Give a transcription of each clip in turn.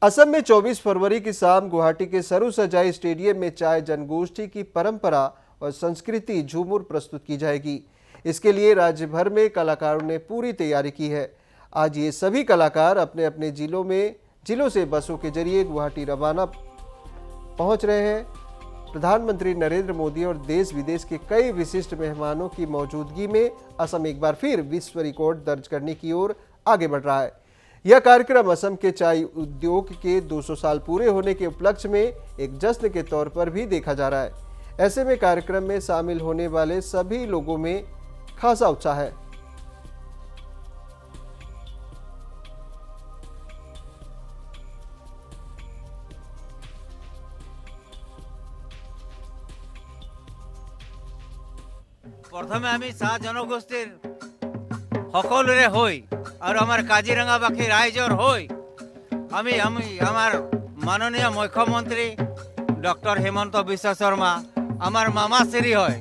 असम में 24 फरवरी की शाम गुवाहाटी के सरू सजाई स्टेडियम में चाय जनगोष्ठी की परंपरा और संस्कृति झूमर प्रस्तुत की जाएगी। इसके लिए राज्य भर में कलाकारों ने पूरी तैयारी की है। आज ये सभी कलाकार अपने अपने जिलों से बसों के जरिए गुवाहाटी रवाना पहुंच रहे हैं। प्रधानमंत्री नरेंद्र मोदी और देश विदेश के कई विशिष्ट मेहमानों की मौजूदगी में असम एक बार फिर विश्व रिकॉर्ड दर्ज करने की ओर आगे बढ़ रहा है। यह कार्यक्रम असम के चाय उद्योग के 200 साल पूरे होने के उपलक्ष्य में एक जश्न के तौर पर भी देखा जा रहा है। ऐसे में कार्यक्रम में शामिल होने वाले सभी लोगों में खासा उत्साह है। प्रथमे आमी चाह जनगोष्ठीर सकलोरे हई और आमार काजिरंगाबासी राइजर हई आमी आमार माननीय मुख्यमंत्री डॉक्टर हेमंत बिश्व शर्मा आमार मामा श्री हय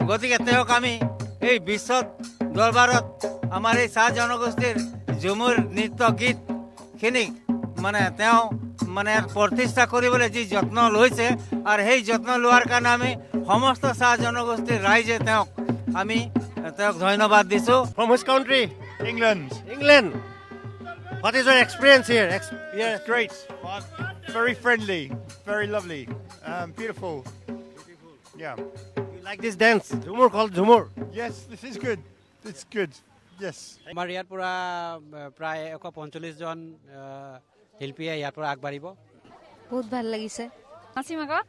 गतिके तेওক आमी এই বিশ্ব দরবারত आमार এই চাহ जनगोष्ठीर झुमुर नृत्य गीतखिनि মানে তেও মানে प्रतिष्ठा কৰিবলৈ যি যত্ন লৈছে আৰ সেই যত্ন লোৱাৰ কাৰণে আমি সমস্ত চাহ জনগোষ্ঠীৰ ৰাইজে তেওঁক আমি ধন্যবাদ দিছো। From which country? England. England. What is your experience here? Yeah, great. Very friendly, very lovely, beautiful. Yeah. You like this dance? Zumur called Zumur. Yes, this is good. It's good. Yes. আমাৰ ইয়াৰ পৰা প্ৰায় 145 জন শিল্পীয়ে ইয়াৰ পৰা আগবাঢ়িব। বহুত ভাল লাগিছে। নাচিম আকৌ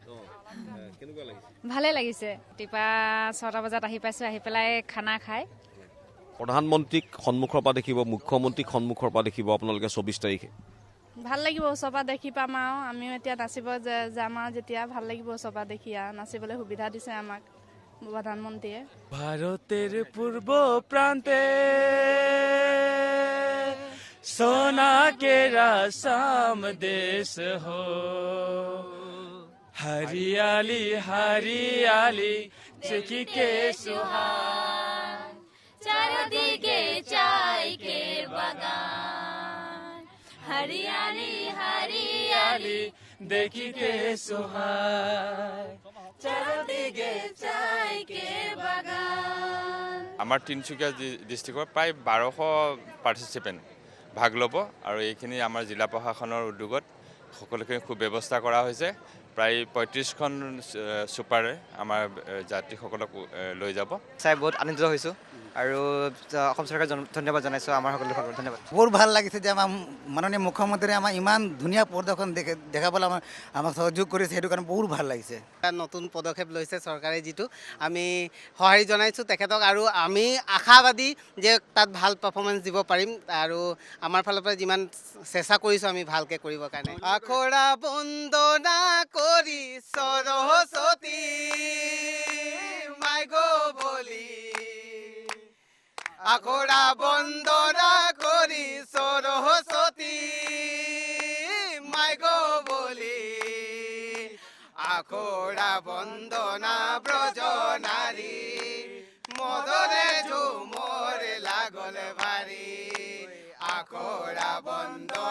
কেনেকুৱা লাগিছে? ভালে লাগিছে। টিপা 6টা বজাত আহি পাইছো, আহি পেলাই খানা খাই। প্ৰধানমন্ত্ৰীক সন্মুখৰ পৰা দেখিব, মুখ্যমন্ত্ৰীক সন্মুখৰ পৰা দেখিব আপোনালোকে 24 তাৰিখে। ভাল লাগিব, ওচৰৰ পৰা দেখি পাম আৰু আমিও এতিয়া নাচিব যাম আৰু যেতিয়া ভাল লাগিব ওচৰৰ পৰা দেখি আৰু নাচিবলৈ সুবিধা দিছে আমাক প্রধানমন্ত্রী। ভারতের পূর্ব প্রান্তে সোনা কেরা শাম দেশ হো हरियाली हरियाली चुकी के सुहान चारदिके चाय के बगान हरियाली हरियाली देखी के सुहान चारदिके चाय के बगान। আমাৰ তিনিচুকীয়া ডিষ্ট্ৰিক্টৰ প্ৰায় 1200 পাৰ্টিচিপেণ্ট ভাগ ল'ব আৰু এইখিনি আমাৰ জিলা প্ৰশাসনৰ উদ্যোগত সকলোখিনি খুব ব্যৱস্থা কৰা হৈছে। প্ৰায় 35খন সুপাৰে আমাৰ যাত্ৰীসকলক লৈ যাব। চাই বহুত আনন্দিত হৈছোঁ আৰু অসম চৰকাৰক ধন্যবাদ জনাইছোঁ। আমাৰ সকলোকে ধন্যবাদ। বহুত ভাল লাগিছে যে আমাৰ মাননীয় মুখ্যমন্ত্ৰীয়ে আমাৰ ইমান ধুনীয়া প্ৰদৰ্শন দেখাবলৈ আমাক সহযোগ কৰিছে, সেইটো কাৰণে বহুত ভাল লাগিছে। নতুন পদক্ষেপ লৈছে চৰকাৰে, যিটো আমি সঁহাৰি জনাইছোঁ তেখেতক আৰু আমি আশাবাদী যে তাত ভাল পাৰফৰ্মেঞ্চ দিব পাৰিম আৰু আমাৰ ফালৰ পৰা যিমান চেষ্টা কৰিছোঁ আমি ভালকৈ কৰিবৰ কাৰণে। আখৰা বন্দনা কৰি সৰস্বতী মাই গো বলি আখৰা বন্দনা কৰি সৰস্বতী মাই গো বলি আখৰা বন্দনা ব্ৰজ নাৰী মদৰে ঝুমৰে লাগল ভাৰী আখৰা বন্দনা